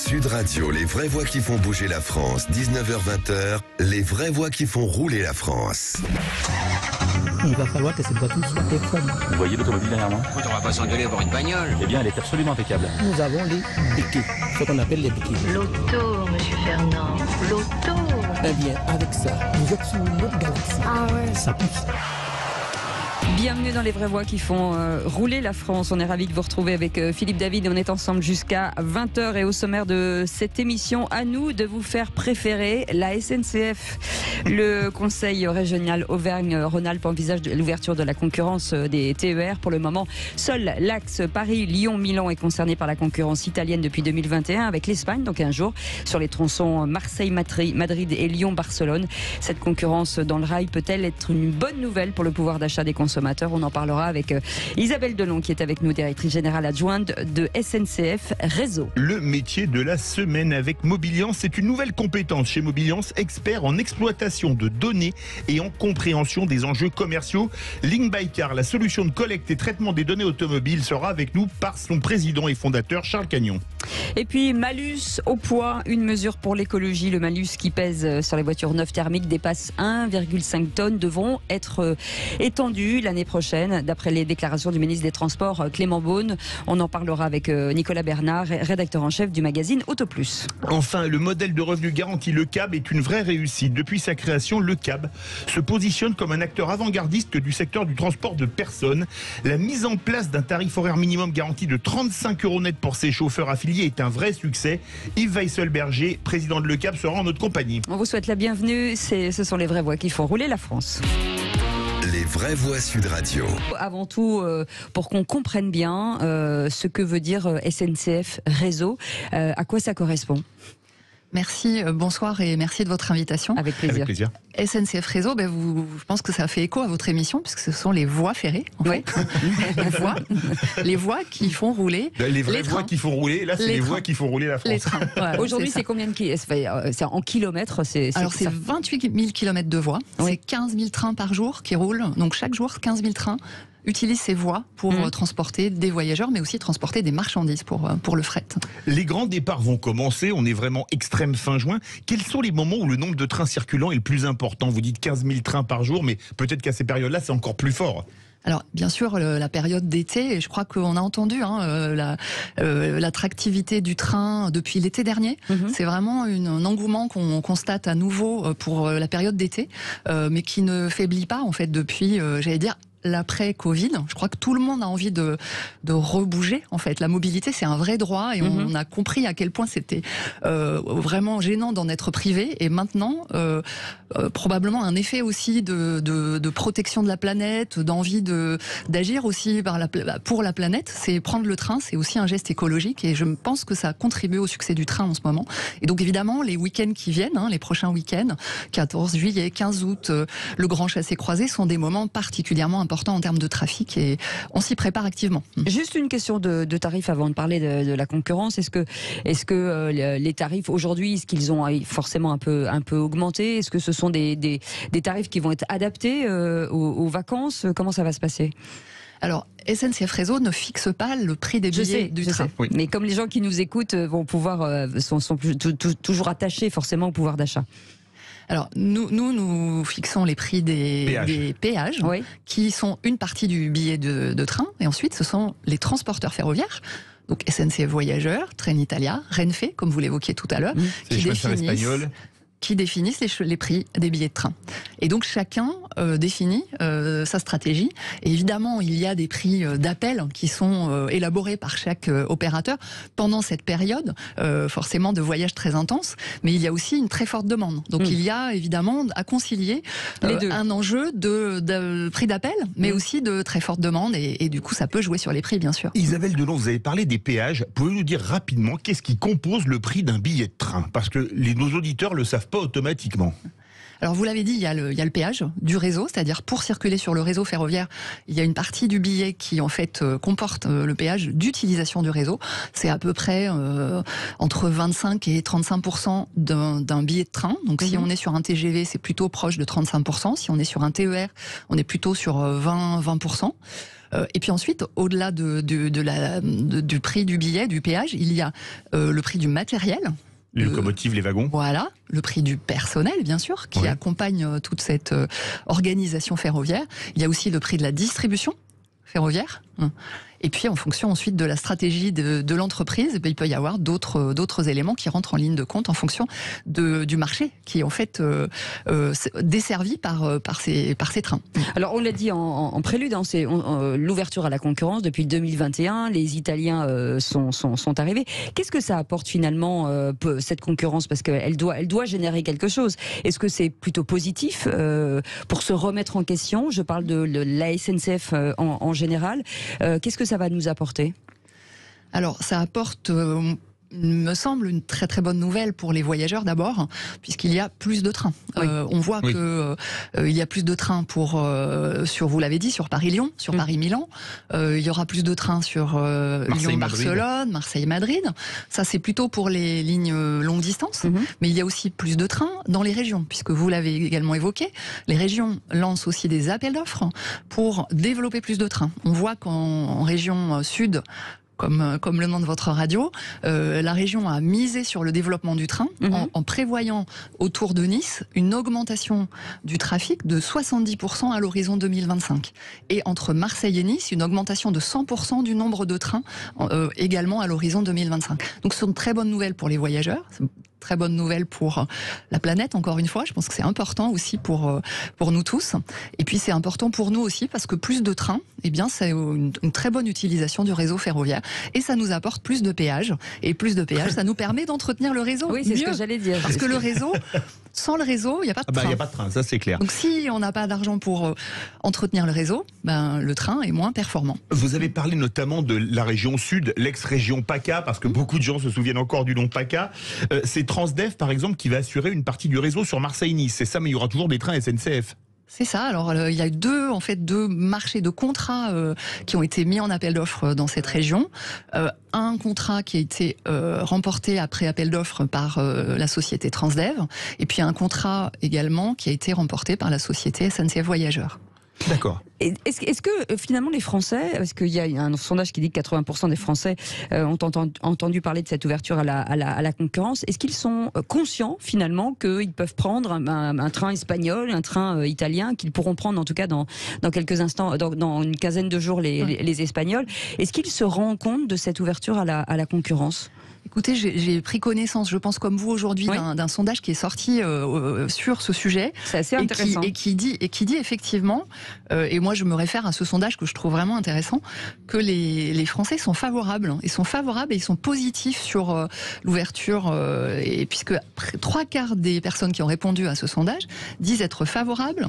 Sud Radio, les vraies voix qui font bouger la France. 19h-20h, les vraies voix qui font rouler la France. Il va falloir que cette voiture soit téléphone. Vous voyez l'automobile derrière moi? On va pas s'engueuler pour une bagnole. Eh bien, elle est absolument impeccable. Nous avons les béquilles, ce qu'on appelle les béquilles. L'auto, monsieur Fernand, l'auto. Eh bien, avec ça, vous êtes sur une autre galaxie. Ah ouais. Ça pousse. Bienvenue dans les vraies voix qui font rouler la France. On est ravis de vous retrouver avec Philippe David et on est ensemble jusqu'à 20h. Et au sommaire de cette émission, à nous de vous faire préférer la SNCF. Le Conseil régional Auvergne-Rhône-Alpes envisage l'ouverture de la concurrence des TER. Pour le moment, seul l'axe Paris-Lyon-Milan est concerné par la concurrence italienne depuis 2021 avec l'Espagne, donc un jour, sur les tronçons Marseille-Madrid et Lyon-Barcelone. Cette concurrence dans le rail peut-elle être une bonne nouvelle pour le pouvoir d'achat des consommateurs? On en parlera avec Isabelle Delon qui est avec nous, directrice générale adjointe de SNCF Réseau. Le métier de la semaine avec Mobiliance, c'est une nouvelle compétence chez Mobiliance, expert en exploitation de données et en compréhension des enjeux commerciaux. Link by Car, la solution de collecte et traitement des données automobiles, sera avec nous par son président et fondateur Charles Cagnon. Et puis malus au poids, une mesure pour l'écologie. Le malus qui pèse sur les voitures neuves thermiques dépasse 1,5 tonnes, devront être étendus l'année prochaine, d'après les déclarations du ministre des Transports Clément Beaune. On en parlera avec Nicolas Bernard, rédacteur en chef du magazine Autoplus. Enfin, le modèle de revenu garanti, le CAB, est une vraie réussite. Depuis sa création, le CAB se positionne comme un acteur avant-gardiste du secteur du transport de personnes. La mise en place d'un tarif horaire minimum garanti de 35 € net pour ses chauffeurs affiliés est un vrai succès. Yves Weisselberger, président de Le CAB, sera en notre compagnie. On vous souhaite la bienvenue. Ce sont les vraies voix qui font rouler la France. Les vraies voix Sud Radio. Avant tout, pour qu'on comprenne bien ce que veut dire SNCF Réseau, à quoi ça correspond? Merci, bonsoir et merci de votre invitation. Avec plaisir. Avec plaisir. SNCF Réseau, je pense que ça fait écho à votre émission, puisque ce sont les voies ferrées, en fait. les voies qui font rouler les vraies voies qui font rouler, là c'est les voies qui font rouler la France. Les trains. Voilà, aujourd'hui, c'est combien de kilomètres? C'est en kilomètres? Alors c'est 28 000 kilomètres de voies, c'est 15 000 trains par jour qui roulent, donc chaque jour 15 000 trains utilisent ces voies pour transporter des voyageurs, mais aussi transporter des marchandises pour le fret. Les grands départs vont commencer, on est vraiment extrême fin juin. Quels sont les moments où le nombre de trains circulants est le plus important? Vous dites 15 000 trains par jour, mais peut-être qu'à ces périodes-là, c'est encore plus fort. Alors, bien sûr, la période d'été, et je crois qu'on a entendu l'attractivité du train depuis l'été dernier. C'est vraiment un engouement qu'on constate à nouveau pour la période d'été, mais qui ne faiblit pas, en fait, depuis, j'allais dire, l'après-Covid. Je crois que tout le monde a envie de rebouger, en fait. La mobilité, c'est un vrai droit et on a compris à quel point c'était vraiment gênant d'en être privé. Et maintenant, probablement un effet aussi de protection de la planète, d'envie d'agir aussi pour la planète. C'est prendre le train, c'est aussi un geste écologique et je pense que ça contribue au succès du train en ce moment. Et donc évidemment, les week-ends qui viennent, les prochains week-ends, 14 juillet, 15 août, le Grand Chassé-Croisé sont des moments particulièrement importants en termes de trafic et on s'y prépare activement. Juste une question de tarifs avant de parler de la concurrence. Est-ce que les tarifs aujourd'hui, est-ce qu'ils ont forcément un peu augmenté? Est-ce que ce sont des tarifs qui vont être adaptés aux vacances? Comment ça va se passer? Alors, SNCF Réseau ne fixe pas le prix des billets du train. Oui. Mais comme les gens qui nous écoutent vont pouvoir sont toujours attachés forcément au pouvoir d'achat. Alors, nous fixons les prix des péages qui sont une partie du billet de train. Et ensuite, ce sont les transporteurs ferroviaires. Donc, SNCF Voyageurs, Trenitalia, Renfe, comme vous l'évoquiez tout à l'heure, qui définissent les prix des billets de train. Et donc chacun définit sa stratégie. Et évidemment, il y a des prix d'appel qui sont élaborés par chaque opérateur pendant cette période, forcément de voyages très intenses, mais il y a aussi une très forte demande. Donc il y a évidemment à concilier un enjeu de prix d'appel, mais aussi de très forte demande, et du coup ça peut jouer sur les prix, bien sûr. Isabelle Delon, vous avez parlé des péages. Pouvez-vous nous dire rapidement qu'est-ce qui compose le prix d'un billet de train? Parce que nos auditeurs le savent pas automatiquement. Alors vous l'avez dit, il y a le péage du réseau, c'est-à-dire pour circuler sur le réseau ferroviaire, il y a une partie du billet qui en fait comporte le péage d'utilisation du réseau. C'est à peu près entre 25 et 35% d'un billet de train. Donc si on est sur un TGV, c'est plutôt proche de 35%. Si on est sur un TER, on est plutôt sur 20%. Et puis ensuite, au-delà du prix du billet, du péage, il y a le prix du matériel. Les locomotives, les wagons. Voilà, le prix du personnel, bien sûr, qui accompagne toute cette organisation ferroviaire. Il y a aussi le prix de la distribution ferroviaire. Et puis, en fonction ensuite de la stratégie de l'entreprise, il peut y avoir d'autres éléments qui rentrent en ligne de compte en fonction du marché, qui est en fait desservi par ces trains. Alors, on l'a dit en prélude, c'est l'ouverture à la concurrence depuis 2021. Les Italiens sont arrivés. Qu'est-ce que ça apporte finalement, cette concurrence? Parce qu'elle doit générer quelque chose. Est-ce que c'est plutôt positif pour se remettre en question? Je parle de la SNCF en général. Qu'est-ce que ça va nous apporter? Alors, ça apporte, me semble, une très très bonne nouvelle pour les voyageurs d'abord, puisqu'il y a plus de trains. On voit que il y a plus de trains sur, vous l'avez dit, sur Paris-Lyon, sur Paris-Milan. Il y aura plus de trains sur Lyon-Barcelone, Marseille-Madrid. Ça, c'est plutôt pour les lignes longue distance. Mais il y a aussi plus de trains dans les régions, puisque vous l'avez également évoqué. Les régions lancent aussi des appels d'offres pour développer plus de trains. On voit qu'en région sud, comme le nom de votre radio, la région a misé sur le développement du train en prévoyant autour de Nice une augmentation du trafic de 70% à l'horizon 2025. Et entre Marseille et Nice, une augmentation de 100% du nombre de trains également à l'horizon 2025. Donc ce sont de très bonnes nouvelles pour les voyageurs. Très bonne nouvelle pour la planète, encore une fois. Je pense que c'est important aussi pour nous tous. Et puis c'est important pour nous aussi parce que plus de trains, eh bien, c'est une très bonne utilisation du réseau ferroviaire. Et ça nous apporte plus de péages. Et plus de péages, ça nous permet d'entretenir le réseau. Oui, c'est ce que j'allais dire. Parce que le réseau, sans le réseau, il n'y a pas de train. Il n'y a pas de train, ça c'est clair. Donc si on n'a pas d'argent pour entretenir le réseau, le train est moins performant. Vous avez parlé notamment de la région sud, l'ex-région PACA, parce que beaucoup de gens se souviennent encore du nom PACA. C'est Transdev, par exemple, qui va assurer une partie du réseau sur Marseille-Nice. C'est ça, mais il y aura toujours des trains SNCF. C'est ça. Alors, il y a deux marchés de contrats qui ont été mis en appel d'offres dans cette région. Un contrat qui a été remporté après appel d'offres par la société Transdev, et puis un contrat également qui a été remporté par la société SNCF Voyageurs. D'accord. Est-ce que finalement les Français, parce qu'il y a un sondage qui dit que 80% des Français ont entendu parler de cette ouverture à la concurrence, est-ce qu'ils sont conscients finalement qu'ils peuvent prendre un train espagnol, un train italien, qu'ils pourront prendre en tout cas dans quelques instants, dans une quinzaine de jours les Espagnols? Est-ce qu'ils se rendent compte de cette ouverture à la concurrence? Écoutez, j'ai pris connaissance, je pense comme vous aujourd'hui, d'un sondage qui est sorti sur ce sujet. C'est assez intéressant. Et qui dit effectivement, et moi je me réfère à ce sondage que je trouve vraiment intéressant, que les Français sont favorables. Ils sont favorables et ils sont positifs sur l'ouverture. Et puisque 3/4 des personnes qui ont répondu à ce sondage disent être favorables.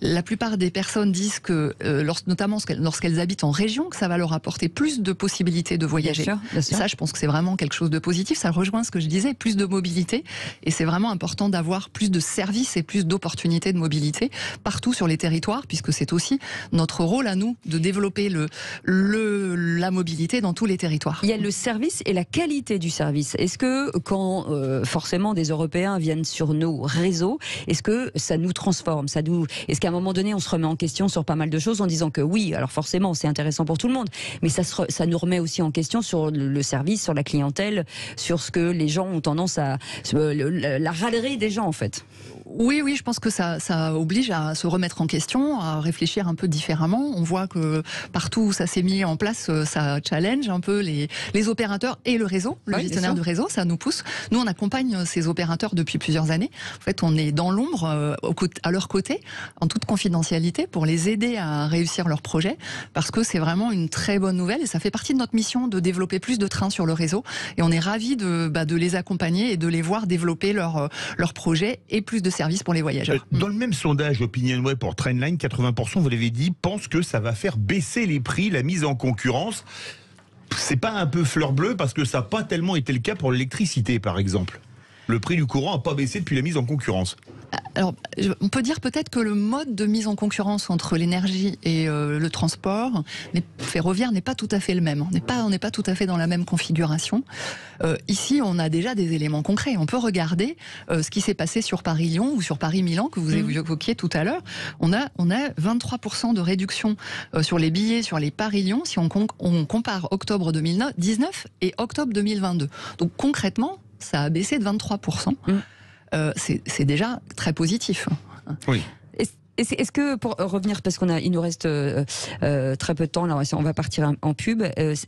La plupart des personnes disent que, notamment lorsqu'elles habitent en région, que ça va leur apporter plus de possibilités de voyager. Bien sûr. Ça, je pense que c'est vraiment quelque chose de positif. Ça rejoint ce que je disais, plus de mobilité. Et c'est vraiment important d'avoir plus de services et plus d'opportunités de mobilité partout sur les territoires, puisque c'est aussi notre rôle à nous de développer la mobilité dans tous les territoires. Il y a le service et la qualité du service. Est-ce que quand forcément des Européens viennent sur nos réseaux, est-ce que ça nous transforme? Est-ce qu'à un moment donné, on se remet en question sur pas mal de choses en disant que oui, alors forcément, c'est intéressant pour tout le monde, mais ça nous remet aussi en question sur le service, sur la clientèle, sur ce que les gens ont tendance la râlerie des gens en fait. Oui, je pense que ça oblige à se remettre en question, à réfléchir un peu différemment. On voit que partout où ça s'est mis en place, ça challenge un peu les opérateurs et le réseau, le gestionnaire du réseau, ça nous pousse. Nous, on accompagne ces opérateurs depuis plusieurs années. En fait, on est dans l'ombre, à leur côté, en toute confidentialité, pour les aider à réussir leur projet, parce que c'est vraiment une très bonne nouvelle et ça fait partie de notre mission de développer plus de trains sur le réseau. Et on est ravis de les accompagner et de les voir développer leur projet et plus de services pour les voyageurs. Dans le même sondage OpinionWay pour Trainline, 80%, vous l'avez dit, pensent que ça va faire baisser les prix, la mise en concurrence. C'est pas un peu fleur bleue parce que ça n'a pas tellement été le cas pour l'électricité, par exemple. Le prix du courant n'a pas baissé depuis la mise en concurrence. Alors, on peut dire peut-être que le mode de mise en concurrence entre l'énergie et le transport ferroviaire n'est pas tout à fait le même. On n'est pas tout à fait dans la même configuration. Ici, on a déjà des éléments concrets. On peut regarder ce qui s'est passé sur Paris-Lyon ou sur Paris-Milan que vous évoquiez tout à l'heure. On a 23% de réduction sur les billets sur les Paris-Lyon si on compare octobre 2019 et octobre 2022. Donc concrètement, ça a baissé de 23%. C'est déjà très positif. Oui. Est-ce que, pour revenir, parce il nous reste très peu de temps, là, on va partir en pub,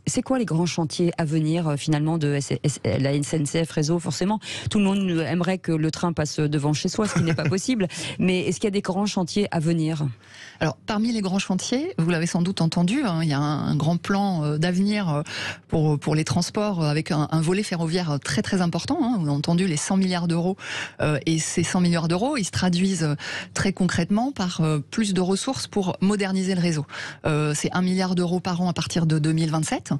c'est quoi les grands chantiers à venir finalement de la SNCF Réseau? Forcément, tout le monde aimerait que le train passe devant chez soi, ce qui n'est pas possible, mais est-ce qu'il y a des grands chantiers à venir? Alors, parmi les grands chantiers, vous l'avez sans doute entendu, il y a un grand plan d'avenir pour les transports avec un volet ferroviaire très très important. On a entendu les 100 milliards d'euros et ces 100 milliards d'euros, ils se traduisent très concrètement par plus de ressources pour moderniser le réseau. C'est 1 milliard d'euros par an à partir de 2027.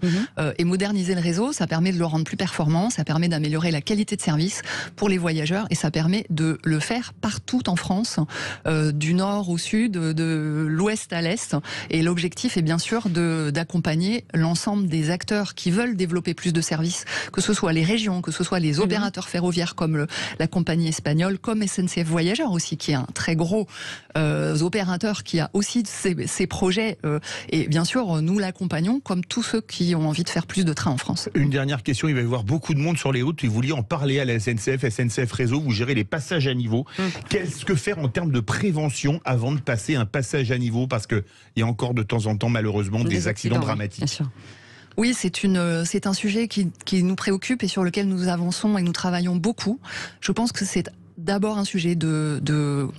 Et moderniser le réseau, ça permet de le rendre plus performant, ça permet d'améliorer la qualité de service pour les voyageurs et ça permet de le faire partout en France, du nord au sud, de l'ouest à l'est. Et l'objectif est bien sûr d'accompagner l'ensemble des acteurs qui veulent développer plus de services, que ce soit les régions, que ce soit les opérateurs ferroviaires comme la compagnie espagnole, comme SNCF Voyageurs aussi, qui est un très gros opérateurs qui a aussi ces projets et bien sûr nous l'accompagnons comme tous ceux qui ont envie de faire plus de trains en France. Une dernière question, il va y avoir beaucoup de monde sur les routes et vous vouliez en parler à la SNCF Réseau, vous gérez les passages à niveau. Qu'est-ce que faire en termes de prévention avant de passer un passage à niveau, parce qu'il y a encore de temps en temps malheureusement des accidents dramatiques. Bien sûr. Oui, c'est un sujet qui nous préoccupe et sur lequel nous avançons et nous travaillons beaucoup. Je pense que c'est d'abord un sujet de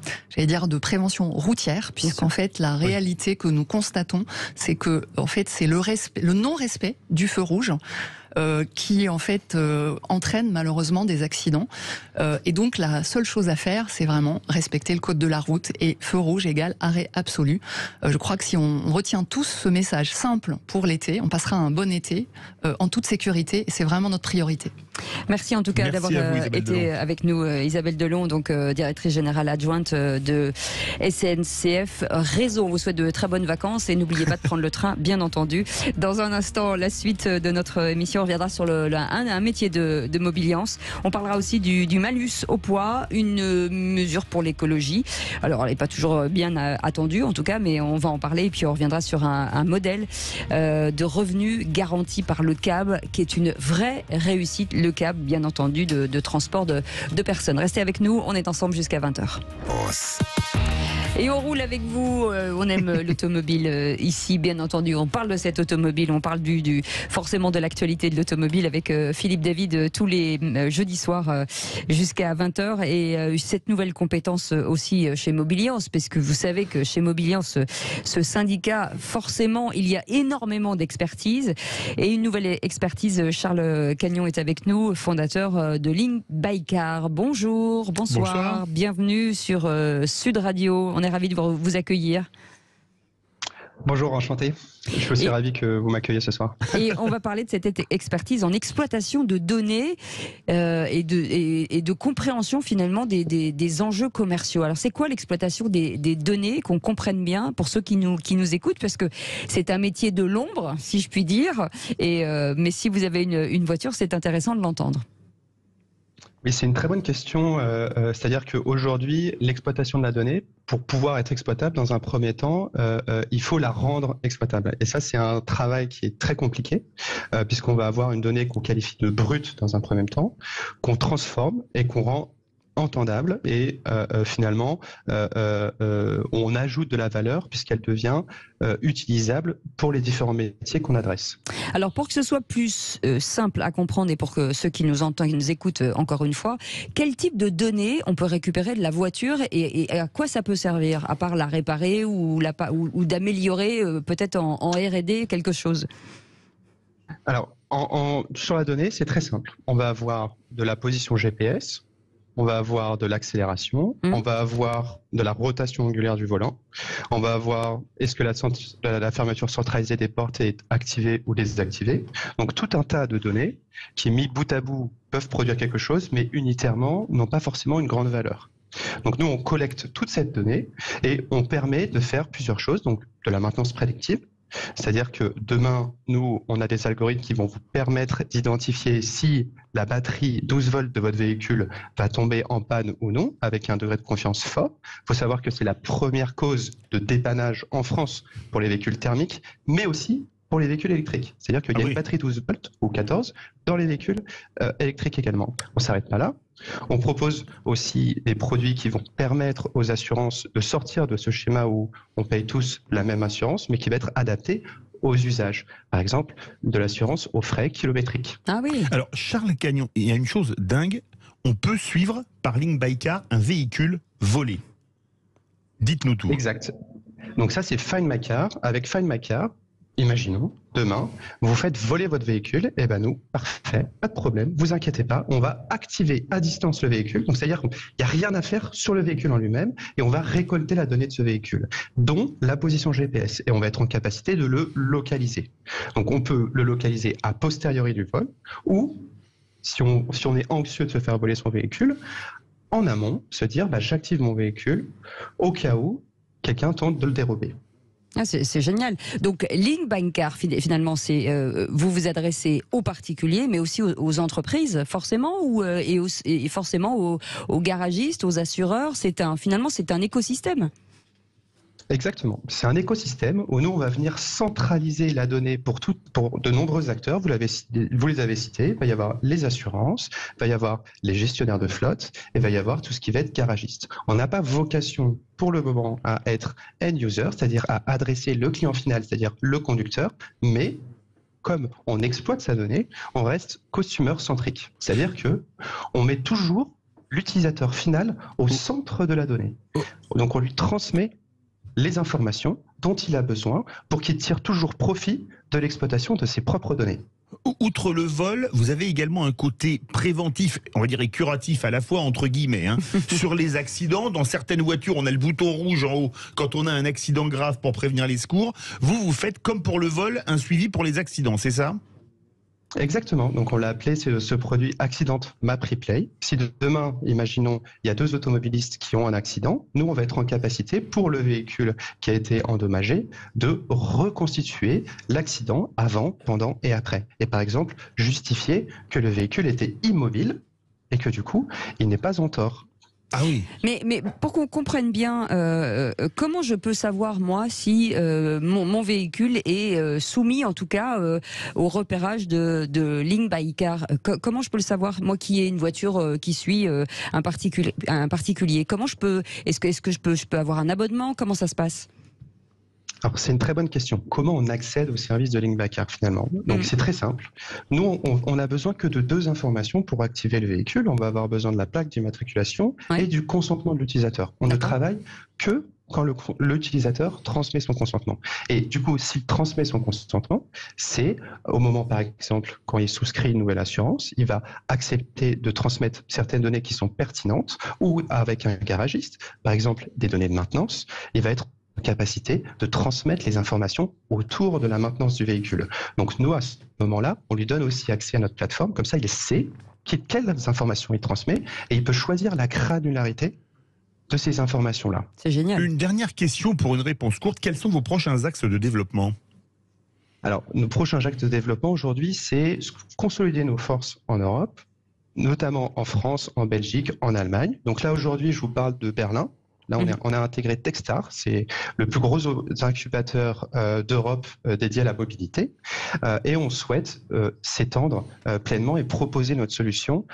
prévention routière, puisqu'en fait la réalité que nous constatons, c'est que en fait c'est le non-respect du feu rouge qui en fait entraîne malheureusement des accidents. Et donc la seule chose à faire, c'est vraiment respecter le code de la route et feu rouge égale arrêt absolu. Je crois que si on retient tous ce message simple pour l'été, on passera un bon été en toute sécurité et c'est vraiment notre priorité. Merci en tout cas d'avoir été avec nous, Isabelle Delon, donc directrice générale adjointe de SNCF Réseau. On vous souhaite de très bonnes vacances et n'oubliez pas de prendre le train, bien entendu. Dans un instant, la suite de notre émission, on reviendra sur un métier de mobiliance. On parlera aussi du malus au poids, une mesure pour l'écologie. Alors, elle n'est pas toujours bien attendue, en tout cas, mais on va en parler. Et puis, on reviendra sur un modèle de revenus garanti par le CAB, qui est une vraie réussite. Le CAB, bien entendu, de transport de personnes. Restez avec nous, on est ensemble jusqu'à 20h. Et on roule avec vous, on aime l'automobile ici, bien entendu. On parle de cette automobile, on parle forcément de l'actualité de l'automobile avec Philippe David tous les jeudis soirs jusqu'à 20h. Et cette nouvelle compétence aussi chez Mobiliance, parce que vous savez que chez Mobiliance, ce syndicat, forcément, il y a énormément d'expertise. Et une nouvelle expertise, Charles Cagnon est avec nous, fondateur de Link by Car. Bonjour, bonsoir. Bienvenue sur Sud Radio. On est ravis de vous accueillir. Bonjour, enchanté. Je suis aussi ravi que vous m'accueilliez ce soir. Et on va parler de cette expertise en exploitation de données et de compréhension finalement des enjeux commerciaux. Alors c'est quoi l'exploitation des données, qu'on comprenne bien pour ceux qui nous écoutent, parce que c'est un métier de l'ombre, si je puis dire. Mais si vous avez une voiture, c'est intéressant de l'entendre. Oui, c'est une très bonne question. C'est-à-dire qu'aujourd'hui, l'exploitation de la donnée, pour pouvoir être exploitable dans un premier temps, il faut la rendre exploitable. Et ça, c'est un travail qui est très compliqué, puisqu'on va avoir une donnée qu'on qualifie de brute dans un premier temps, qu'on transforme et qu'on rend entendable et finalement on ajoute de la valeur puisqu'elle devient utilisable pour les différents métiers qu'on adresse. Alors pour que ce soit plus simple à comprendre et pour que ceux qui nous entendent, qui nous écoutent encore une fois, quel type de données on peut récupérer de la voiture et à quoi ça peut servir, à part la réparer ou d'améliorer peut-être en R&D quelque chose? Alors sur la donnée, c'est très simple. On va avoir de la position GPS, on va avoir de l'accélération, on va avoir de la rotation angulaire du volant, on va avoir est-ce que la fermeture centralisée des portes est activée ou désactivée. Donc tout un tas de données qui, mis bout à bout, peuvent produire quelque chose, mais unitairement n'ont pas forcément une grande valeur. Donc nous, on collecte toute cette donnée et on permet de faire plusieurs choses, donc de la maintenance prédictive. C'est-à-dire que demain, nous, on a des algorithmes qui vont vous permettre d'identifier si la batterie 12 volts de votre véhicule va tomber en panne ou non, avec un degré de confiance fort. Il faut savoir que c'est la première cause de dépannage en France pour les véhicules thermiques, mais aussi pour les véhicules électriques. C'est-à-dire qu'il y a une batterie 12 volts ou 14 dans les véhicules électriques également. On ne s'arrête pas là. On propose aussi des produits qui vont permettre aux assurances de sortir de ce schéma où on paye tous la même assurance, mais qui va être adapté aux usages. Par exemple, de l'assurance aux frais kilométriques. Ah oui. Alors, Charles Cagnon, il y a une chose dingue. On peut suivre par Link by Car un véhicule volé. Dites-nous tout. Exact. Donc ça, c'est Find My Car. Avec Find My Car, imaginons, demain, vous faites voler votre véhicule, et ben nous, parfait, pas de problème, vous inquiétez pas, on va activer à distance le véhicule, donc c'est-à-dire qu'il n'y a rien à faire sur le véhicule en lui-même, et on va récolter la donnée de ce véhicule, dont la position GPS, et on va être en capacité de le localiser. Donc on peut le localiser a posteriori du vol, ou si on est anxieux de se faire voler son véhicule, en amont, se dire, j'active mon véhicule au cas où quelqu'un tente de le dérober. Ah, c'est génial. Donc, Link by Car, finalement, c'est vous vous adressez aux particuliers, mais aussi aux entreprises, forcément, et forcément aux garagistes, aux assureurs. Finalement, c'est un écosystème. Exactement. C'est un écosystème où nous, on va venir centraliser la donnée pour de nombreux acteurs. Vous les avez cités. Il va y avoir les assurances, il va y avoir les gestionnaires de flotte, et il va y avoir tout ce qui va être garagiste. On n'a pas vocation pour le moment à être end user, c'est-à-dire à adresser le client final, c'est-à-dire le conducteur, mais comme on exploite sa donnée, on reste consumer centrique. C'est-à-dire que on met toujours l'utilisateur final au centre de la donnée. Donc on lui transmet les informations dont il a besoin pour qu'il tire toujours profit de l'exploitation de ses propres données. Outre le vol, vous avez également un côté préventif, on va dire et curatif à la fois, entre guillemets, sur les accidents. Dans certaines voitures, on a le bouton rouge en haut quand on a un accident grave pour prévenir les secours. Vous faites, comme pour le vol, un suivi pour les accidents, c'est ça ? Exactement. Donc, on l'a appelé ce produit Accident Map Replay. Si demain, imaginons, il y a 2 automobilistes qui ont un accident, nous, on va être en capacité, pour le véhicule qui a été endommagé, de reconstituer l'accident avant, pendant et après. Et par exemple, justifier que le véhicule était immobile et que du coup, il n'est pas en tort. Ah oui. Mais pour qu'on comprenne bien, comment je peux savoir, moi, si mon véhicule est soumis, en tout cas, au repérage de Link by Car. Comment je peux le savoir, moi qui ai une voiture qui suit un particulier? Comment je peux... Est-ce que je peux avoir un abonnement? Comment ça se passe? Alors, c'est une très bonne question. Comment on accède au service de Link by Car finalement? Donc, c'est très simple. Nous, on a besoin que de 2 informations pour activer le véhicule. On va avoir besoin de la plaque d'immatriculation et du consentement de l'utilisateur. On ne travaille que quand l'utilisateur transmet son consentement. Et du coup, s'il transmet son consentement, c'est au moment, par exemple, quand il souscrit une nouvelle assurance, il va accepter de transmettre certaines données qui sont pertinentes, ou avec un garagiste, par exemple des données de maintenance, il va être capacité de transmettre les informations autour de la maintenance du véhicule. Donc nous, à ce moment-là, on lui donne aussi accès à notre plateforme, comme ça il sait quelles informations il transmet et il peut choisir la granularité de ces informations-là. C'est génial. Une dernière question pour une réponse courte. Quels sont vos prochains axes de développement ? Alors, nos prochains axes de développement aujourd'hui, c'est consolider nos forces en Europe, notamment en France, en Belgique, en Allemagne. Donc là, aujourd'hui, je vous parle de Berlin. Là, on a intégré Techstar, c'est le plus gros incubateur d'Europe dédié à la mobilité. Et on souhaite s'étendre pleinement et proposer notre solution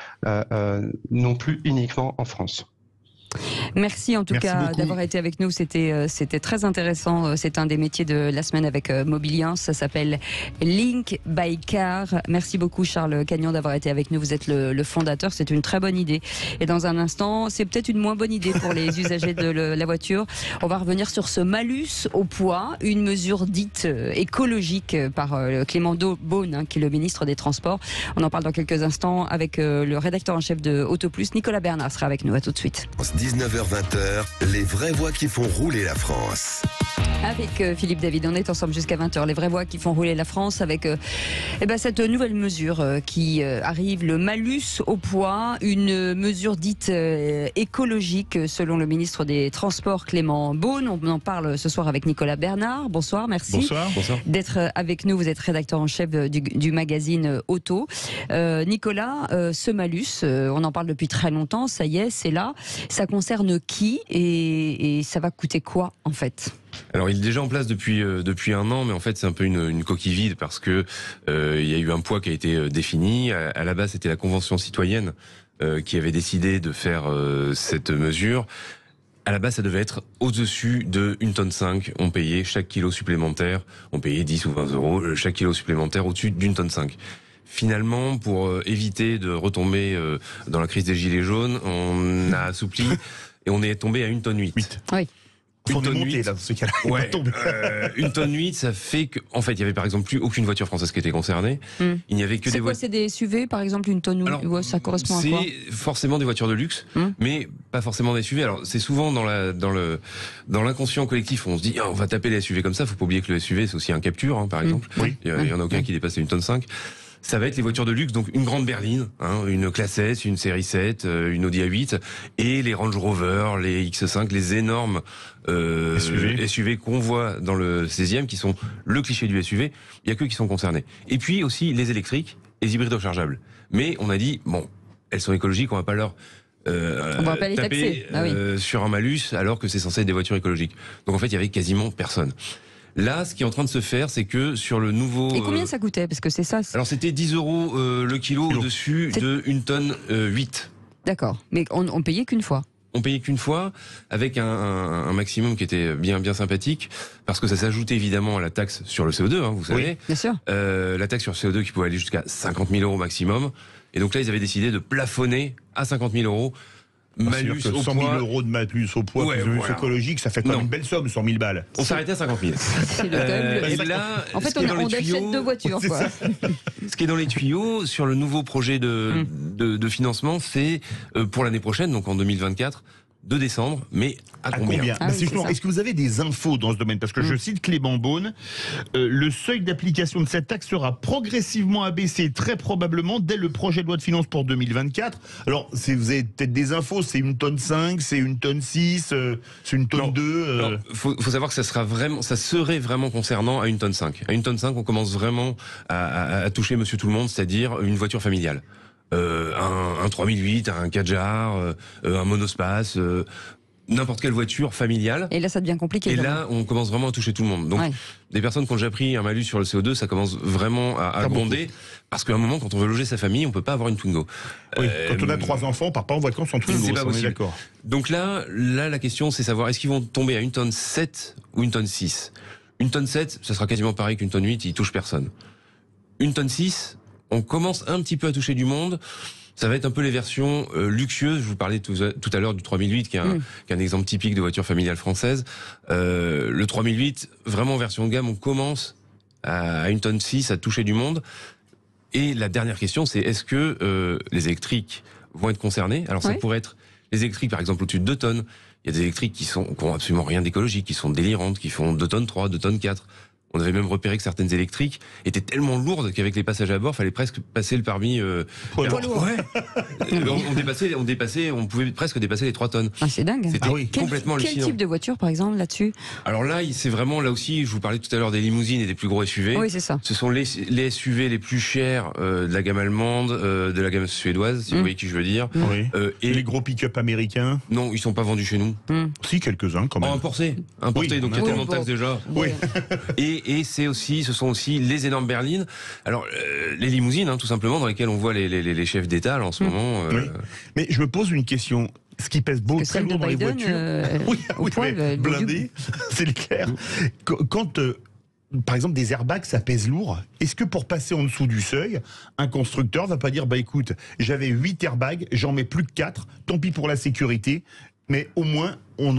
non plus uniquement en France. Merci en tout cas d'avoir été avec nous, c'était très intéressant. C'est un des métiers de la semaine avec Mobiliance, ça s'appelle Link by Car. Merci beaucoup Charles Cagnon d'avoir été avec nous, vous êtes le fondateur, c'est une très bonne idée. Et dans un instant, c'est peut-être une moins bonne idée pour les usagers de la voiture. On va revenir sur ce malus au poids, une mesure dite écologique par Clément Beaune, qui est le ministre des Transports. On en parle dans quelques instants avec le rédacteur en chef de Autoplus, Nicolas Bernard sera avec nous, à tout de suite. 19h 19h20, les vraies voix qui font rouler la France. Avec Philippe David, on est ensemble jusqu'à 20h. Les vraies voix qui font rouler la France avec cette nouvelle mesure qui arrive, le malus au poids, une mesure dite écologique selon le ministre des Transports Clément Beaune. On en parle ce soir avec Nicolas Bernard. Bonsoir, merci. Bonsoir. D'être avec nous. Vous êtes rédacteur en chef du magazine Auto. Nicolas, ce malus, on en parle depuis très longtemps, ça y est, c'est là. Ça concerne qui et ça va coûter quoi en fait ? Alors il est déjà en place depuis un an, mais en fait c'est un peu une coquille vide parce que il y a eu un poids qui a été défini. À la base c'était la Convention citoyenne qui avait décidé de faire cette mesure. À la base ça devait être au-dessus de 1,5 tonne. On payait chaque kilo supplémentaire, on payait 10 ou 20 euros chaque kilo supplémentaire au-dessus d'1,5 tonne. Finalement, pour éviter de retomber dans la crise des gilets jaunes, on a assoupli et on est tombé à 1,8 tonne. Oui. On est monté là, dans ce cas-là. Ouais, 1,8 tonne, ça fait que, en fait, il y avait par exemple plus aucune voiture française qui était concernée. Il n'y avait que des voitures. C'est des SUV, par exemple, 1 tonne ou ça correspond à quoi ? C'est forcément des voitures de luxe, mais pas forcément des SUV. Alors, c'est souvent dans l'inconscient collectif, on se dit, on va taper les SUV comme ça. Faut pas oublier que le SUV, c'est aussi un capture, par exemple. Oui. Il y en a aucun qui dépasse les 1,5 tonne. Ça va être les voitures de luxe, donc une grande berline, une classe S, une série 7, une Audi A8, et les Range Rover, les X5, les énormes SUV qu'on voit dans le 16e, qui sont le cliché du SUV. Il y a que qui sont concernés. Et puis aussi les électriques, les hybrides rechargeables. Mais on a dit, bon, elles sont écologiques, on va pas leur on va pas les taper sur un malus alors que c'est censé être des voitures écologiques. Donc en fait, il y avait quasiment personne. Là, ce qui est en train de se faire, c'est que sur le nouveau... Et combien ça coûtait ? Parce que c'est ça. Alors c'était 10 euros le kilo au-dessus de 1,8 tonne. D'accord, mais on payait qu'une fois. On payait qu'une fois, avec un maximum qui était bien sympathique, parce que ça s'ajoutait évidemment à la taxe sur le CO2, vous savez. Oui, bien sûr. La taxe sur le CO2 qui pouvait aller jusqu'à 50 000 euros maximum. Et donc là, ils avaient décidé de plafonner à 50 000 euros. Malus au 100 000 euros de malus au poids, plus écologique, ça fait quand même une belle somme, 100 000 balles. On s'arrêtait à 50 000. Et là, en fait, on achète 2 voitures. Quoi. Ce qui est dans les tuyaux, sur le nouveau projet de financement, c'est pour l'année prochaine, donc en 2024, de décembre, mais à combien Est-ce que vous avez des infos dans ce domaine ? Parce que je cite Clément Beaune, le seuil d'application de cette taxe sera progressivement abaissé très probablement dès le projet de loi de finances pour 2024. Alors, vous avez peut-être des infos, c'est 1,5 tonne, c'est 1,6 tonne, c'est 1,2 tonne. Faut savoir que ça serait vraiment concernant à 1,5 tonne. À 1,5 tonne, on commence vraiment à toucher monsieur tout le monde, c'est-à-dire une voiture familiale. Un 3008, un Kadjar, un monospace, n'importe quelle voiture familiale. Et là, ça devient compliqué. Et là, on commence vraiment à toucher tout le monde. Donc, des personnes qui ont déjà pris un malus sur le CO2, ça commence vraiment à gronder. Parce qu'à un moment, quand on veut loger sa famille, on peut pas avoir une Twingo. Oui, quand on a 3 enfants, on part pas en vacances en Twingo. C'est pas possible. D'accord. Donc là, la question, c'est savoir est-ce qu'ils vont tomber à 1,7 tonne ou 1,6 tonne. 1,7 tonne, ça sera quasiment pareil qu'1,8 tonne, il touche personne. 1,6 tonne, on commence un petit peu à toucher du monde. Ça va être un peu les versions luxueuses. Je vous parlais tout à l'heure du 3008, qui est un exemple typique de voiture familiale française. Le 3008, vraiment version de gamme, on commence à 1,6 tonne à toucher du monde. Et la dernière question, c'est est-ce que les électriques vont être concernés ? Alors ça pourrait être les électriques, par exemple, au-dessus de 2 tonnes. Il y a des électriques qui ont absolument rien d'écologique, qui sont délirantes, qui font 2 tonnes 3, 2 tonnes 4. On avait même repéré que certaines électriques étaient tellement lourdes qu'avec les passages à bord, fallait presque passer le permis. Poids lourd. On pouvait presque dépasser les 3 tonnes. Ah, c'est dingue. C'était complètement hallucinant. Quel type de voiture, par exemple, là-dessus ? Alors là, c'est vraiment, là aussi, je vous parlais tout à l'heure des limousines et des plus gros SUV. Oui, c'est ça. Ce sont les SUV les plus chers de la gamme allemande, de la gamme suédoise, si vous voyez qui je veux dire. Oui. Et les gros pick-up américains ? Non, ils sont pas vendus chez nous. Si, quelques-uns quand même. Importés, donc il y a tellement de taxes déjà. Oui. Et ce sont aussi les énormes berlines. Alors, les limousines, tout simplement, dans lesquelles on voit les chefs d'État là, en ce moment. Oui. Mais je me pose une question. Ce qui pèse très lourd dans les voitures, blindé, c'est clair. Quand par exemple, des airbags, ça pèse lourd. Est-ce que pour passer en dessous du seuil, un constructeur va pas dire, écoute, j'avais 8 airbags, j'en mets plus que 4, tant pis pour la sécurité, mais au moins, on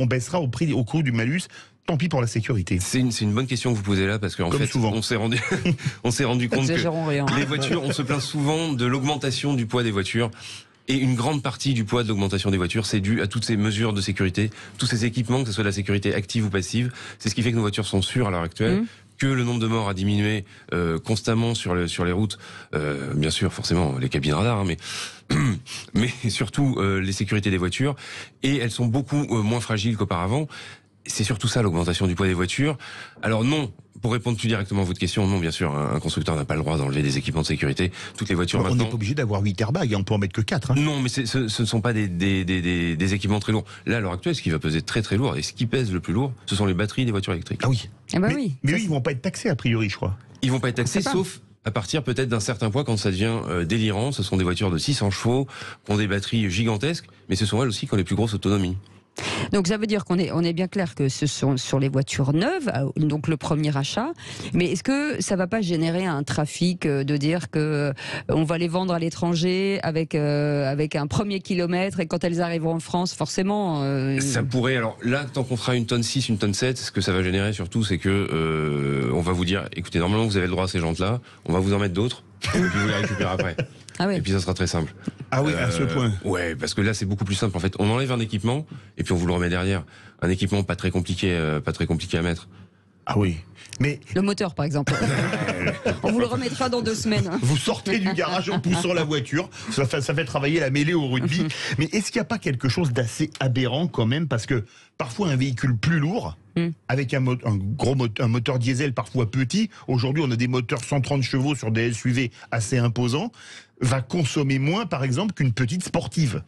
baissera au coût du malus. Tant pis pour la sécurité. C'est une bonne question que vous posez là, parce qu'en fait, souvent. on s'est rendu compte que les voitures, on se plaint souvent de l'augmentation du poids des voitures. Et une grande partie du poids de l'augmentation des voitures, c'est dû à toutes ces mesures de sécurité, tous ces équipements, que ce soit de la sécurité active ou passive. C'est ce qui fait que nos voitures sont sûres à l'heure actuelle. Que le nombre de morts a diminué constamment sur les routes. Bien sûr, forcément, les cabines radars, hein, mais surtout les sécurités des voitures. Et elles sont beaucoup moins fragiles qu'auparavant. C'est surtout ça, l'augmentation du poids des voitures. Alors non, pour répondre plus directement à votre question, non, bien sûr, un constructeur n'a pas le droit d'enlever des équipements de sécurité. Toutes les voitures maintenant... On n'est pas obligé d'avoir 8 airbags, on peut en mettre que 4. Hein. Non, mais ce ne sont pas des équipements très lourds. Là, à l'heure actuelle, ce qui va peser très très lourd, et ce qui pèse le plus lourd, ce sont les batteries des voitures électriques. Ah oui. Eh ben Mais eux, ils vont pas être taxés, a priori, je crois. Ils vont pas être taxés, sauf à partir peut-être d'un certain point quand ça devient délirant. Ce sont des voitures de 600 chevaux, qui ont des batteries gigantesques, mais ce sont elles aussi qui ont les plus grosses autonomies. Donc ça veut dire qu'on est bien clair que ce sont sur les voitures neuves, donc le premier achat. Mais est-ce que ça va pas générer un trafic de dire que on va les vendre à l'étranger avec un premier kilomètre et quand elles arriveront en France, forcément. Ça pourrait. Alors là, tant qu'on fera une tonne 6, une tonne 7, ce que ça va générer surtout, c'est que on va vous dire, écoutez, normalement vous avez le droit à ces jantes-là, on va vous en mettre d'autres, et puis vous les récupérez après. Ah oui. Et puis ça sera très simple. Ah oui, à ce point. Ouais, parce que là c'est beaucoup plus simple en fait. On enlève un équipement et puis on vous le remet derrière. Un équipement pas très compliqué à mettre. Ah oui. Mais le moteur, par exemple. On vous le remettra dans 2 semaines. Vous sortez du garage en poussant la voiture. Ça fait travailler la mêlée au rugby. Mais est-ce qu'il n'y a pas quelque chose d'assez aberrant quand même? Parce que parfois un véhicule plus lourd, avec un moteur diesel parfois petit, aujourd'hui on a des moteurs 130 chevaux sur des SUV assez imposants, va consommer moins par exemple qu'une petite sportive.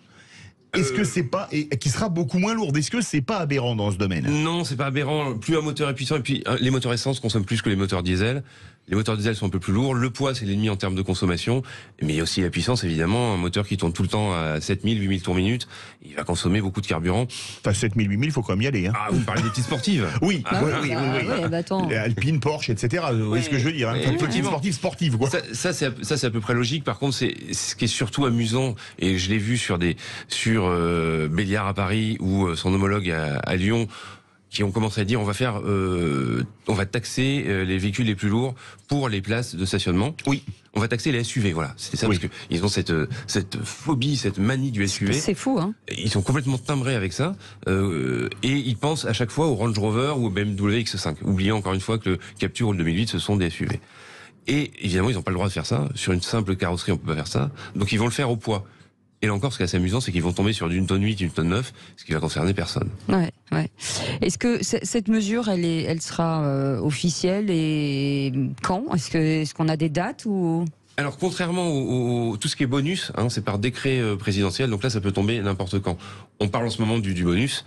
Est-ce que c'est pas, et qui sera beaucoup moins lourde, est-ce que c'est pas aberrant dans ce domaine? Non, c'est pas aberrant. Plus un moteur est puissant, et puis les moteurs essence consomment plus que les moteurs diesel. Les moteurs diesel sont un peu plus lourds. Le poids, c'est l'ennemi en termes de consommation. Mais il y a aussi la puissance, évidemment. Un moteur qui tourne tout le temps à 7000, 8000 tours minute, il va consommer beaucoup de carburant. Enfin, 7000, 8000, il faut quand même y aller. Hein. Ah, vous parlez des petites sportives? Oui, oui. Attends. Alpine, Porsche, etc. Vous voyez ce que je veux dire, hein. Petite sportive, quoi. Ça, c'est à peu près logique. Par contre, c'est ce qui est surtout amusant, et je l'ai vu sur Béliard à Paris ou son homologue à Lyon, qui ont commencé à dire on va taxer les véhicules les plus lourds pour les places de stationnement. Oui. On va taxer les SUV, voilà. C'était ça, parce que ils ont cette phobie, cette manie du SUV. C'est fou, hein. Ils sont complètement timbrés avec ça, et ils pensent à chaque fois au Range Rover ou au BMW X5. Oubliant encore une fois que le Captur ou le 2008, ce sont des SUV. Et évidemment, ils n'ont pas le droit de faire ça. Sur une simple carrosserie, on peut pas faire ça. Donc ils vont le faire au poids. Et là encore, ce qui est assez amusant, c'est qu'ils vont tomber sur une tonne 8, une tonne 9, ce qui va concerner personne. Ouais. Est-ce que cette mesure, elle sera officielle et quand? Est-ce qu'on a des dates ou? Alors, contrairement tout ce qui est bonus, c'est par décret présidentiel, donc là, ça peut tomber n'importe quand. On parle en ce moment du bonus,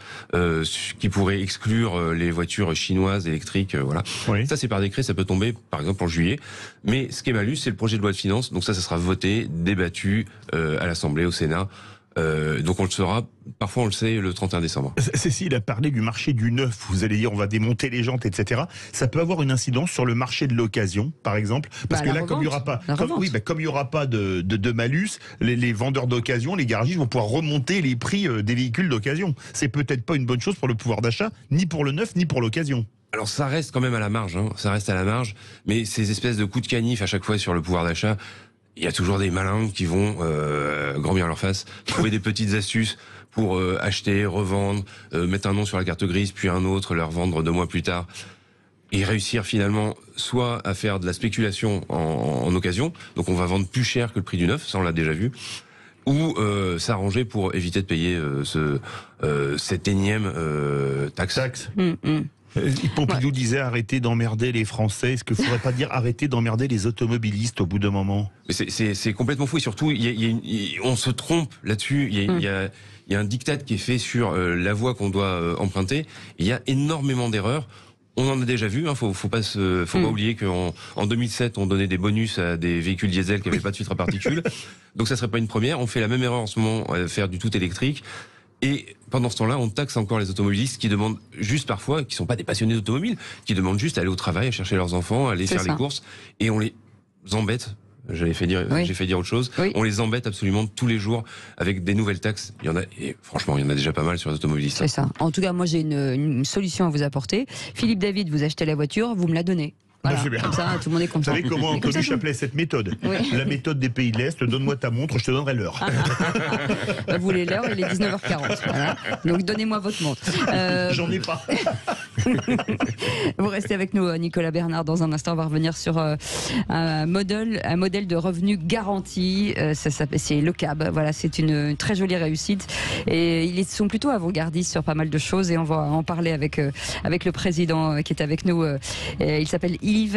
qui pourrait exclure les voitures chinoises électriques, voilà. Oui. Ça, c'est par décret, ça peut tomber, par exemple, en juillet. Mais ce qui est malus, c'est le projet de loi de finances, donc ça sera voté, débattu à l'Assemblée, au Sénat. Donc on le saura, parfois on le sait, le 31 décembre. Cécile a parlé du marché du neuf, vous allez dire on va démonter les jantes, etc. Ça peut avoir une incidence sur le marché de l'occasion, par exemple, parce que là, comme il n'y aura pas de malus, les vendeurs d'occasion, les garagistes vont pouvoir remonter les prix des véhicules d'occasion. C'est peut-être pas une bonne chose pour le pouvoir d'achat, ni pour le neuf, ni pour l'occasion. Alors ça reste quand même à la marge, ça reste à la marge, mais ces espèces de coups de canif à chaque fois sur le pouvoir d'achat, il y a toujours des malins qui vont, grand bien leur face, trouver des petites astuces pour acheter, revendre, mettre un nom sur la carte grise, puis un autre, leur vendre 2 mois plus tard. Et réussir finalement soit à faire de la spéculation en occasion, donc on va vendre plus cher que le prix du neuf, ça on l'a déjà vu, ou s'arranger pour éviter de payer cette énième taxe. Pompidou disait arrêtez d'emmerder les Français. Est-ce qu'il ne faudrait pas dire arrêtez d'emmerder les automobilistes au bout d'un moment? C'est complètement fou, et surtout on se trompe là-dessus. Il y a un diktat qui est fait sur la voie qu'on doit emprunter. Il y a énormément d'erreurs. On en a déjà vu, faut pas oublier qu'en 2007, on donnait des bonus à des véhicules diesel qui n'avaient pas de filtre à particules. Donc ça serait pas une première. On fait la même erreur en ce moment à faire du tout électrique. Et pendant ce temps-là, on taxe encore les automobilistes qui demandent juste parfois, qui sont pas des passionnés d'automobile, qui demandent juste à aller au travail, à chercher leurs enfants, à aller faire les courses, et on les embête. J'ai fait dire autre chose. Oui. On les embête absolument tous les jours avec des nouvelles taxes. Il y en a, et franchement, il y en a déjà pas mal sur les automobilistes. C'est ça. En tout cas, moi, j'ai une solution à vous apporter. Philippe David, vous achetez la voiture, vous me la donnez. Voilà, c'est bien. comme ça, tout le monde est Vous content. savez comment Mais comme ça, Coluche appelait cette méthode? Oui. La méthode des pays de l'Est, donne-moi ta montre, je te donnerai l'heure. Vous voulez l'heure, il est 19h40. Voilà. Donc donnez-moi votre montre. J'en ai pas. Vous restez avec nous, Nicolas Bernard. Dans un instant, on va revenir sur un modèle de revenu garanti. C'est le CAB. Voilà, c'est une très jolie réussite. Et ils sont plutôt avant-gardistes sur pas mal de choses. Et on va en parler avec le président qui est avec nous. Il s'appelle Yves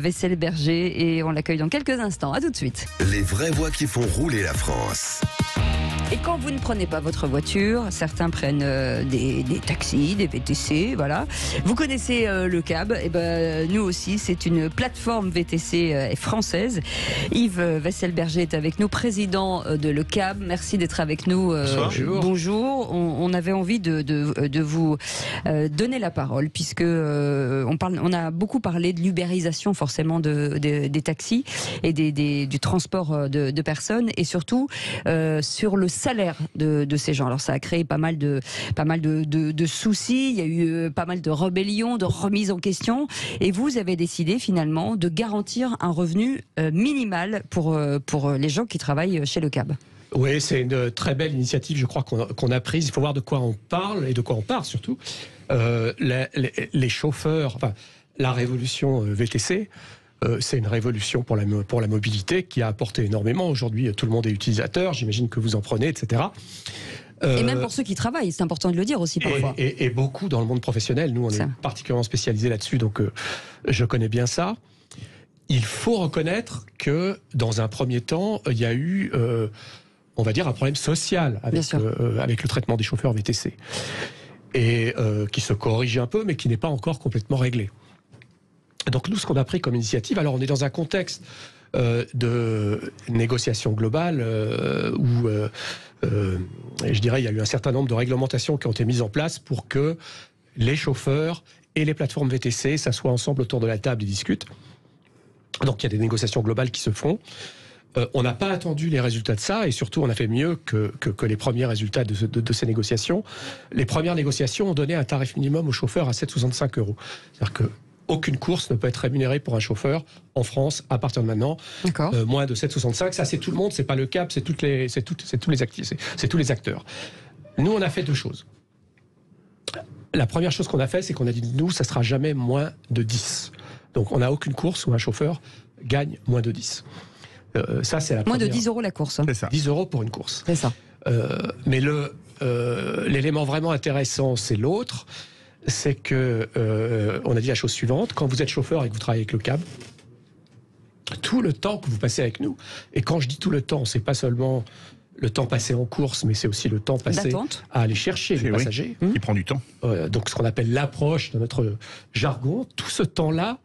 Wesselberger et on l'accueille dans quelques instants. À tout de suite. Les vraies voix qui font rouler la France. Et quand vous ne prenez pas votre voiture, certains prennent des taxis, des VTC, voilà. Vous connaissez le CAB, et ben nous aussi, c'est une plateforme VTC française. Yves Wesselberger est avec nous, président de le CAB. Merci d'être avec nous. Bonjour. On avait envie de vous donner la parole puisque on a beaucoup parlé de l'ubérisation forcément des taxis et du transport de personnes et surtout sur le salaire de ces gens. Alors ça a créé pas mal de soucis, il y a eu pas mal de rébellions, de remises en question et vous avez décidé finalement de garantir un revenu minimal pour les gens qui travaillent chez le CAB. Oui, c'est une très belle initiative, je crois, qu'on a prise. Il faut voir de quoi on parle et de quoi on parle surtout. Les chauffeurs, enfin, la révolution VTC, c'est une révolution pour la mobilité qui a apporté énormément. Aujourd'hui, tout le monde est utilisateur, j'imagine que vous en prenez, etc. Et même pour ceux qui travaillent, c'est important de le dire aussi parfois. Et beaucoup dans le monde professionnel. Nous, on est particulièrement spécialisés là-dessus, donc je connais bien ça. Il faut reconnaître que, dans un premier temps, il y a eu, on va dire, un problème social avec le traitement des chauffeurs VTC. Et qui se corrige un peu, mais qui n'est pas encore complètement réglé. Donc nous, ce qu'on a pris comme initiative, alors on est dans un contexte de négociation globale où, je dirais, il y a eu un certain nombre de réglementations qui ont été mises en place pour que les chauffeurs et les plateformes VTC s'assoient ensemble autour de la table et discutent. Donc il y a des négociations globales qui se font. On n'a pas attendu les résultats de ça et surtout on a fait mieux que les premiers résultats de ces négociations. Les premières négociations ont donné un tarif minimum aux chauffeurs à 7,65 €. C'est-à-dire que aucune course ne peut être rémunérée pour un chauffeur en France à partir de maintenant. Moins de 7,65. Ça, c'est tout le monde, c'est pas le CAB, c'est tous les acteurs. Nous, on a fait deux choses. La première chose qu'on a fait, c'est qu'on a dit, nous, ça sera jamais moins de 10. Donc, on n'a aucune course où un chauffeur gagne moins de 10. Ça, c'est la moins première. de 10 € la course. C'est ça. 10 € pour une course. C'est ça. Mais l'élément vraiment intéressant, c'est l'autre. C'est que on a dit la chose suivante: quand vous êtes chauffeur et que vous travaillez avec le CAB, tout le temps que vous passez avec nous, et quand je dis tout le temps, c'est pas seulement le temps passé en course, mais c'est aussi le temps passé à aller chercher les passagers. Il prend du temps. Donc ce qu'on appelle l'approche dans notre jargon, tout ce temps-là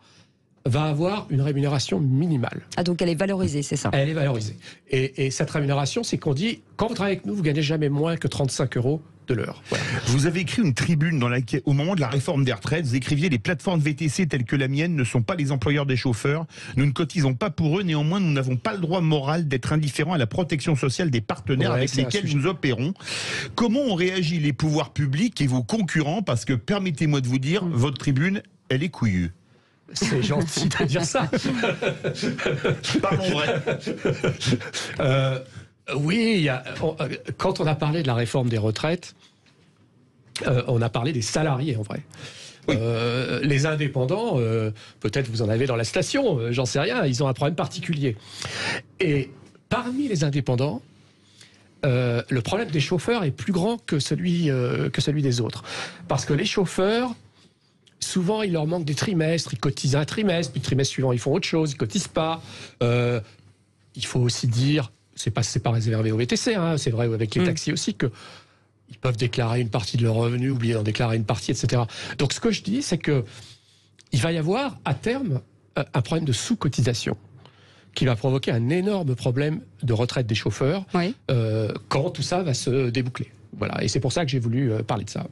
va avoir une rémunération minimale. Ah, donc elle est valorisée, c'est ça? Elle est valorisée. Et cette rémunération, c'est qu'on dit, quand vous travaillez avec nous, vous gagnez jamais moins que 35 € de l'heure. Voilà. Vous avez écrit une tribune dans laquelle, au moment de la réforme des retraites, vous écriviez: les plateformes VTC telles que la mienne ne sont pas les employeurs des chauffeurs. Nous ne cotisons pas pour eux. Néanmoins, nous n'avons pas le droit moral d'être indifférents à la protection sociale des partenaires avec lesquels nous opérons. Comment ont réagi les pouvoirs publics et vos concurrents? Parce que, permettez-moi de vous dire, votre tribune, elle est couillue. C'est gentil de dire ça. Parlons vrai. Oui, quand on a parlé de la réforme des retraites, on a parlé des salariés en vrai. Oui. Les indépendants, peut-être vous en avez dans la station, j'en sais rien, ils ont un problème particulier. Et parmi les indépendants, le problème des chauffeurs est plus grand que celui des autres. Parce que les chauffeurs, souvent, il leur manque des trimestres, ils cotisent un trimestre, puis le trimestre suivant, ils font autre chose, ils cotisent pas. Il faut aussi dire, c'est pas réservé au VTC, hein, c'est vrai avec les taxis aussi, que ils peuvent déclarer une partie de leur revenu, oublier d'en déclarer une partie, etc. Donc ce que je dis, c'est que il va y avoir à terme un problème de sous-cotisation qui va provoquer un énorme problème de retraite des chauffeurs quand tout ça va se déboucler. Voilà, et c'est pour ça que j'ai voulu parler de ça.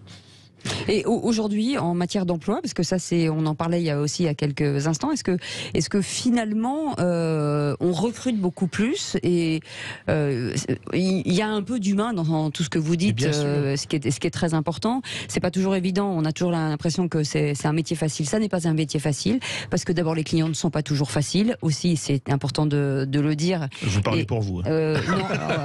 Et aujourd'hui, en matière d'emploi, parce que ça, on en parlait il y a quelques instants, est-ce que finalement, on recrute beaucoup plus et il y a un peu d'humain dans tout ce que vous dites, ce qui est très important. C'est pas toujours évident. On a toujours l'impression que c'est un métier facile. Ça n'est pas un métier facile parce que d'abord les clients ne sont pas toujours faciles. Aussi, c'est important de le dire. Vous parlez pour vous. Non,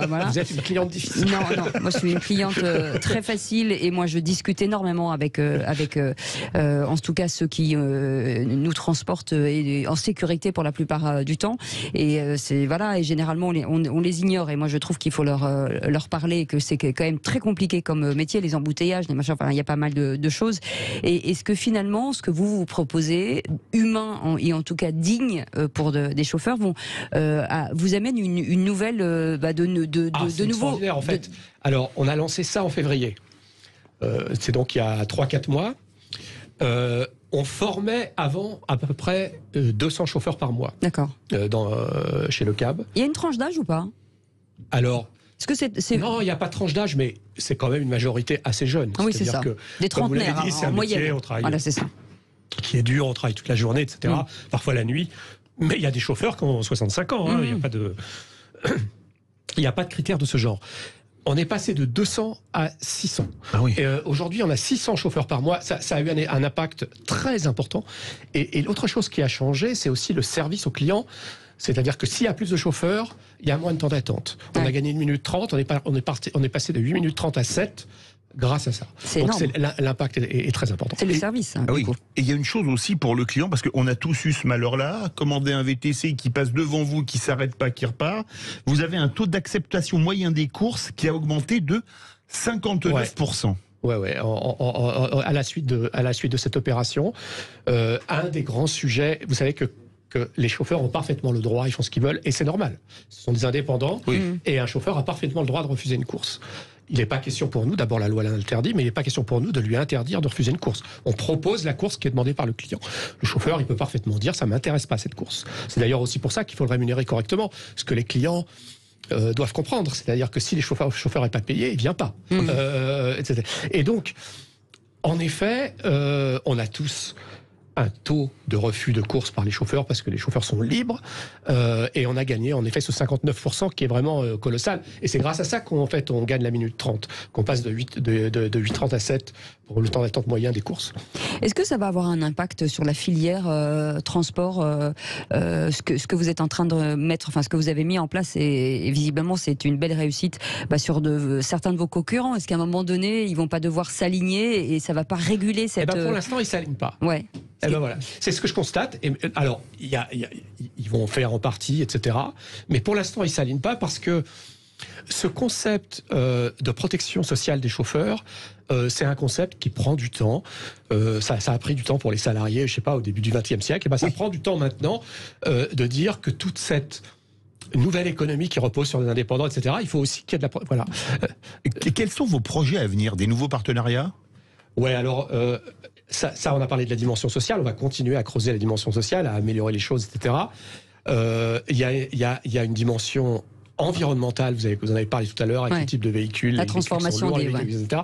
voilà. Vous êtes une cliente difficile. Non, moi je suis une cliente très facile et moi je discute énormément avec en tout cas ceux qui nous transportent en sécurité pour la plupart du temps. Et et généralement on les ignore. Et moi je trouve qu'il faut leur parler, que c'est quand même très compliqué comme métier, les embouteillages, les machins. Enfin, il y a pas mal de choses. Et est-ce que finalement ce que vous proposez, humain et en tout cas digne pour des chauffeurs, vous amène une nouvelle de nouveau. En fait. Alors, on a lancé ça en février. C'est donc il y a 3-4 mois. On formait avant à peu près 200 chauffeurs par mois. D'accord. Chez Le Cab. Il y a une tranche d'âge ou pas? Alors. Est-ce que non, il n'y a pas de tranche d'âge, mais c'est quand même une majorité assez jeune. Oui, c'est ça. Que, des trentenaires, c'est un moyenne. métier, on travaille, voilà, c'est ça. Qui est dur, on travaille toute la journée, etc. Parfois la nuit. Mais il y a des chauffeurs qui ont 65 ans. Il n'y a pas de... Il n'y a pas de critères de ce genre. On est passé de 200 à 600. Ah oui. Aujourd'hui, on a 600 chauffeurs par mois. Ça a eu un impact très important. Et l'autre chose qui a changé, c'est aussi le service aux clients. C'est-à-dire que s'il y a plus de chauffeurs, il y a moins de temps d'attente. On a gagné 1 minute 30, on est passé de 8 minutes 30 à 7 grâce à ça. Donc l'impact est très important. C'est le service. Oui. Et il y a une chose aussi pour le client, parce qu'on a tous eu ce malheur-là, commander un VTC qui passe devant vous, qui s'arrête pas, qui repart. Vous avez un taux d'acceptation moyen des courses qui a augmenté de 59%. Ouais. À la suite de cette opération, un des grands sujets, vous savez que les chauffeurs ont parfaitement le droit, ils font ce qu'ils veulent, et c'est normal. Ce sont des indépendants, et un chauffeur a parfaitement le droit de refuser une course. Il n'est pas question pour nous, d'abord la loi l'interdit, mais il n'est pas question pour nous de lui interdire de refuser une course. On propose la course qui est demandée par le client. Le chauffeur, il peut parfaitement dire, ça ne m'intéresse pas cette course. C'est d'ailleurs aussi pour ça qu'il faut le rémunérer correctement, ce que les clients doivent comprendre. C'est-à-dire que si le chauffeur n'est pas payé, il ne vient pas. Etc. Et donc, en effet, on a tous un taux de refus de course par les chauffeurs parce que les chauffeurs sont libres et on a gagné en effet ce 59% qui est vraiment colossal, et c'est grâce à ça qu'en fait on gagne la minute 30, qu'on passe de 8h30 à 7 pour le temps d'attente moyen des courses. Est-ce que ça va avoir un impact sur la filière transport, ce que vous êtes en train de mettre, enfin ce que vous avez mis en place, et visiblement c'est une belle réussite sur certains de vos concurrents? Est-ce qu'à un moment donné ils vont pas devoir s'aligner et ça va pas réguler cette... pour l'instant ils s'alignent pas. Ouais. Voilà. C'est ce que je constate. Et, alors, ils vont faire en partie, etc. Mais pour l'instant, ils ne s'alignent pas parce que ce concept de protection sociale des chauffeurs, c'est un concept qui prend du temps. Ça a pris du temps pour les salariés, je ne sais pas, au début du XXe siècle. Et ça prend du temps maintenant de dire que toute cette nouvelle économie qui repose sur les indépendants, etc., il faut aussi qu'il y ait de la... Voilà. Quels sont vos projets à venir? Des nouveaux partenariats? Ouais, alors... Ça, on a parlé de la dimension sociale. On va continuer à creuser la dimension sociale, à améliorer les choses, etc. Il y a une dimension environnementale. Vous en avez parlé tout à l'heure avec le type de véhicules, la transformation des véhicules, etc.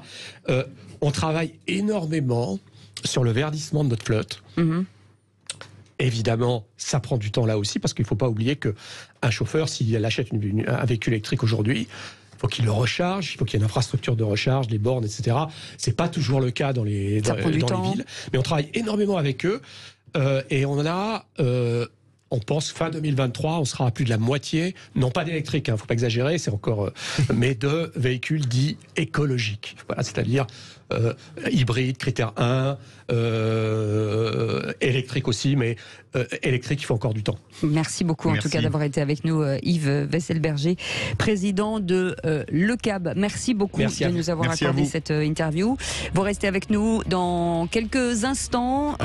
On travaille énormément sur le verdissement de notre flotte. Évidemment, ça prend du temps là aussi parce qu'il ne faut pas oublier qu'un chauffeur, s'il achète un véhicule électrique aujourd'hui, il faut qu'il le recharge, il faut qu'il y ait une infrastructure de recharge, des bornes, etc. C'est pas toujours le cas dans les villes, mais on travaille énormément avec eux et on a, on pense fin 2023, on sera à plus de la moitié, non pas d'électrique, faut pas exagérer, c'est encore, mais de véhicules dits écologiques. Voilà, c'est-à-dire hybride, critère 1, électrique aussi, mais électrique, il faut encore du temps. Merci beaucoup en tout cas d'avoir été avec nous, Yves Wesselberger, président de Le Cab. Merci beaucoup de nous avoir accordé cette interview. Vous restez avec nous dans quelques instants,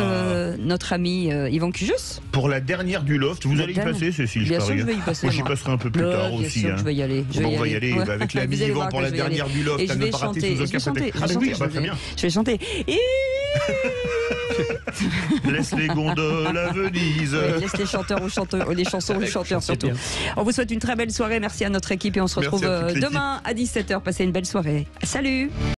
notre ami Yvan Cujus. Pour la dernière du Loft, vous allez y passer, Cécile? Bien sûr, je vais y passer. Moi, j'y passerai un peu plus tard aussi. Bien sûr, je vais y aller. On va y aller avec l'ami Yvan pour la dernière du Loft. Et je vais chanter. Je vais chanter. Laisse les gondoles à Venise. Laisse les chanteurs aux les chansons aux chanteurs surtout. On vous souhaite une très belle soirée. Merci à notre équipe et on se retrouve demain à 17h. Passez une belle soirée. Salut.